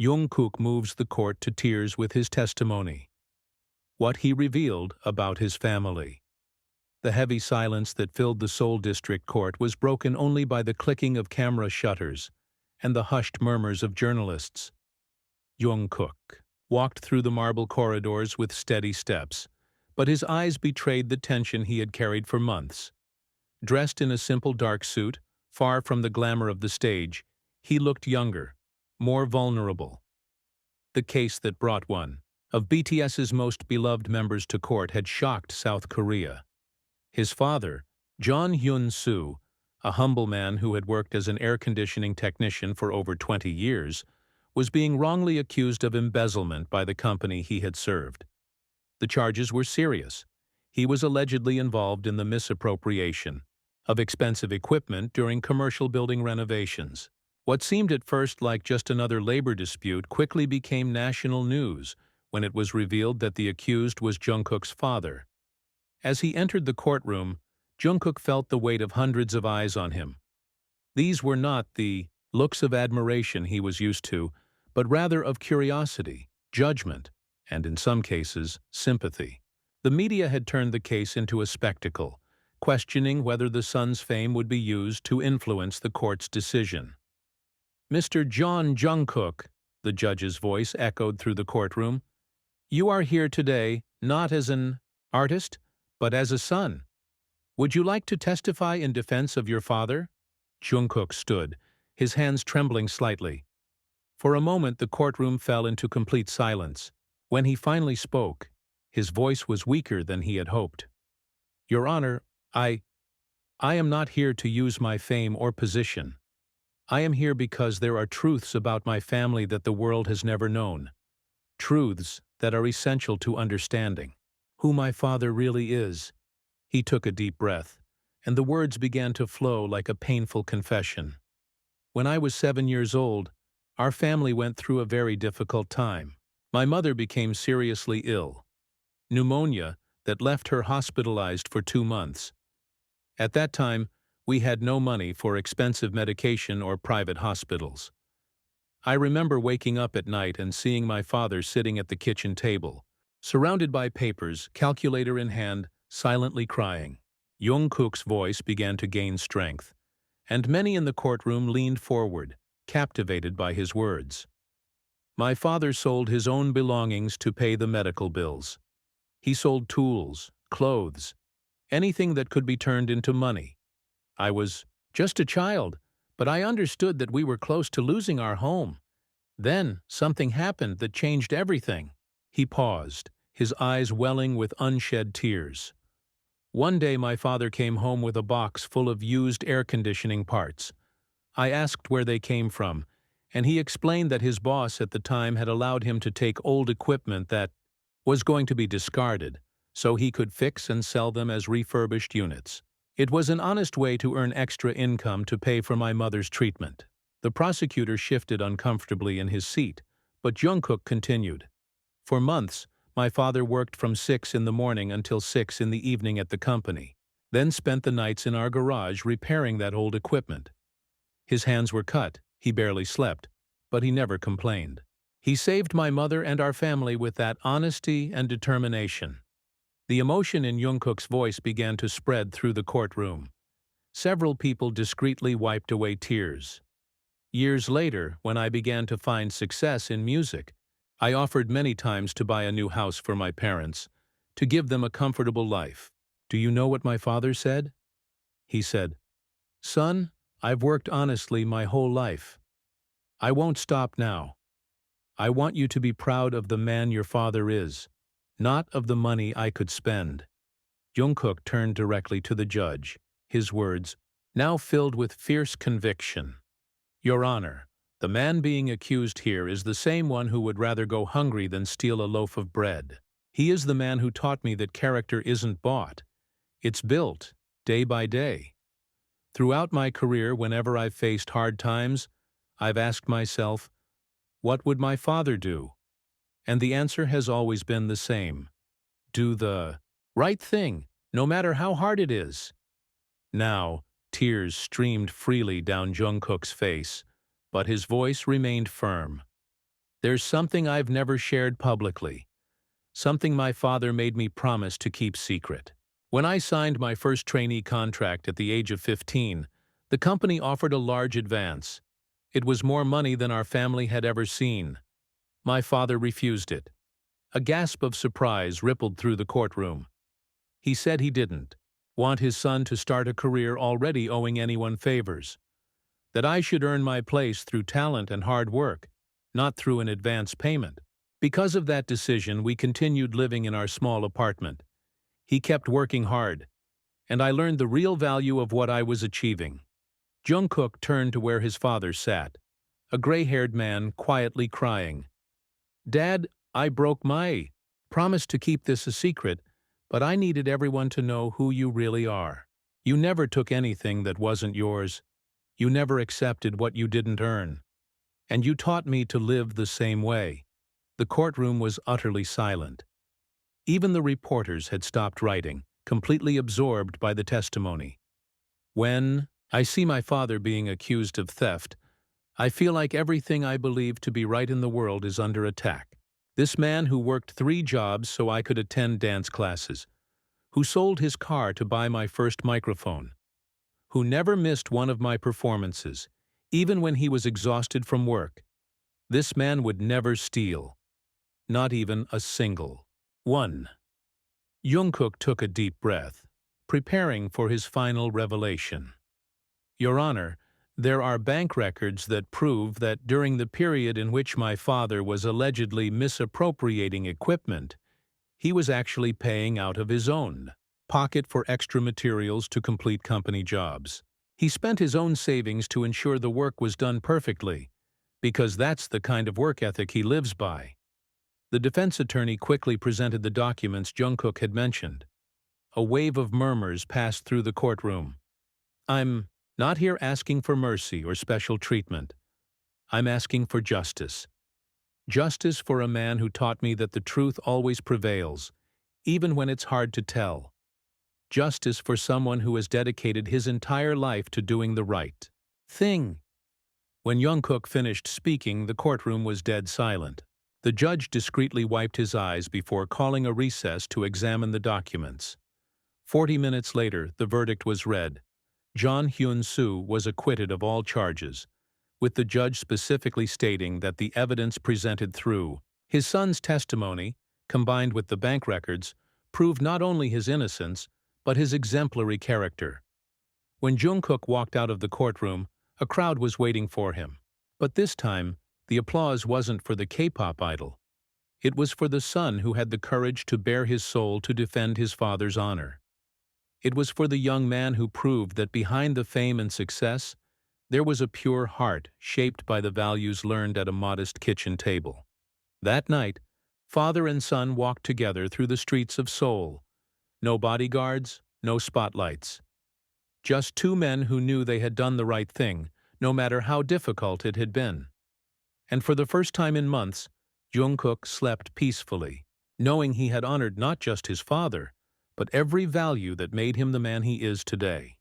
Jungkook moves the court to tears with his testimony. What he revealed about his family. The heavy silence that filled the Seoul District Court was broken only by the clicking of camera shutters and the hushed murmurs of journalists. Jungkook walked through the marble corridors with steady steps, but his eyes betrayed the tension he had carried for months. Dressed in a simple dark suit, far from the glamour of the stage, he looked younger, more vulnerable. The case that brought one of BTS's most beloved members to court had shocked South Korea. His father, Jeon Hyun-soo, a humble man who had worked as an air conditioning technician for over 20 years, was being wrongly accused of embezzlement by the company he had served. The charges were serious. He was allegedly involved in the misappropriation of expensive equipment during commercial building renovations. What seemed at first like just another labor dispute quickly became national news when it was revealed that the accused was Jungkook's father. As he entered the courtroom, Jungkook felt the weight of hundreds of eyes on him. These were not the looks of admiration he was used to, but rather of curiosity, judgment, and in some cases, sympathy. The media had turned the case into a spectacle, questioning whether the son's fame would be used to influence the court's decision. "Mr. Jeon Jungkook," the judge's voice echoed through the courtroom, "you are here today not as an artist, but as a son. Would you like to testify in defense of your father?" Jungkook stood, his hands trembling slightly. For a moment the courtroom fell into complete silence. When he finally spoke, his voice was weaker than he had hoped. "Your Honor, I am not here to use my fame or position. I am here because there are truths about my family that the world has never known. Truths that are essential to understanding who my father really is." He took a deep breath, and the words began to flow like a painful confession. "When I was 7 years old, our family went through a very difficult time. My mother became seriously ill. Pneumonia that left her hospitalized for 2 months. At that time, we had no money for expensive medication or private hospitals. I remember waking up at night and seeing my father sitting at the kitchen table, surrounded by papers, calculator in hand, silently crying." Jungkook's voice began to gain strength, and many in the courtroom leaned forward, captivated by his words. "My father sold his own belongings to pay the medical bills. He sold tools, clothes, anything that could be turned into money. I was just a child, but I understood that we were close to losing our home. Then something happened that changed everything." He paused, his eyes welling with unshed tears. "One day my father came home with a box full of used air conditioning parts. I asked where they came from, and he explained that his boss at the time had allowed him to take old equipment that was going to be discarded, so he could fix and sell them as refurbished units. It was an honest way to earn extra income to pay for my mother's treatment." The prosecutor shifted uncomfortably in his seat, but Jungkook continued. "For months, my father worked from 6 in the morning until 6 in the evening at the company, then spent the nights in our garage repairing that old equipment. His hands were cut, he barely slept, but he never complained. He saved my mother and our family with that honesty and determination." The emotion in Jungkook's voice began to spread through the courtroom. Several people discreetly wiped away tears. "Years later, when I began to find success in music, I offered many times to buy a new house for my parents, to give them a comfortable life. Do you know what my father said? He said, 'Son, I've worked honestly my whole life. I won't stop now. I want you to be proud of the man your father is, not of the money I could spend.'" Jungkook turned directly to the judge, his words now filled with fierce conviction. "Your Honor, the man being accused here is the same one who would rather go hungry than steal a loaf of bread. He is the man who taught me that character isn't bought. It's built, day by day. Throughout my career, whenever I've faced hard times, I've asked myself, what would my father do? And the answer has always been the same. Do the right thing, no matter how hard it is." Now, tears streamed freely down Jungkook's face, but his voice remained firm. There's something I've never shared publicly, something my father made me promise to keep secret. When I signed my first trainee contract at the age of 15, the company offered a large advance. It was more money than our family had ever seen. My father refused it. A gasp of surprise rippled through the courtroom. He said he didn't want his son to start a career already owing anyone favors, that I should earn my place through talent and hard work, not through an advance payment. Because of that decision, we continued living in our small apartment. He kept working hard, and I learned the real value of what I was achieving. Jungkook turned to where his father sat, a gray-haired man quietly crying. "Dad, I broke my promise to keep this a secret, but I needed everyone to know who you really are. You never took anything that wasn't yours. You never accepted what you didn't earn. And you taught me to live the same way." The courtroom was utterly silent. Even the reporters had stopped writing, completely absorbed by the testimony. When I see my father being accused of theft, I feel like everything I believe to be right in the world is under attack. This man who worked 3 jobs so I could attend dance classes, who sold his car to buy my first microphone, who never missed one of my performances, even when he was exhausted from work. This man would never steal. Not even a single one. Jungkook took a deep breath, preparing for his final revelation. "Your Honor, there are bank records that prove that during the period in which my father was allegedly misappropriating equipment, he was actually paying out of his own pocket for extra materials to complete company jobs. He spent his own savings to ensure the work was done perfectly, because that's the kind of work ethic he lives by." The defense attorney quickly presented the documents Jungkook had mentioned. A wave of murmurs passed through the courtroom. "I'm not here asking for mercy or special treatment. I'm asking for justice. Justice for a man who taught me that the truth always prevails, even when it's hard to tell. Justice for someone who has dedicated his entire life to doing the right thing." When Jungkook finished speaking, the courtroom was dead silent. The judge discreetly wiped his eyes before calling a recess to examine the documents. 40 minutes later, the verdict was read. Jeon Hyun-soo was acquitted of all charges, with the judge specifically stating that the evidence presented through his son's testimony, combined with the bank records, proved not only his innocence, but his exemplary character. When Jungkook walked out of the courtroom, a crowd was waiting for him. But this time, the applause wasn't for the K-pop idol. It was for the son who had the courage to bare his soul to defend his father's honor. It was for the young man who proved that behind the fame and success, there was a pure heart shaped by the values learned at a modest kitchen table. That night, father and son walked together through the streets of Seoul. No bodyguards, no spotlights. Just 2 men who knew they had done the right thing, no matter how difficult it had been. And for the first time in months, Jungkook slept peacefully, knowing he had honored not just his father, but every value that made him the man he is today.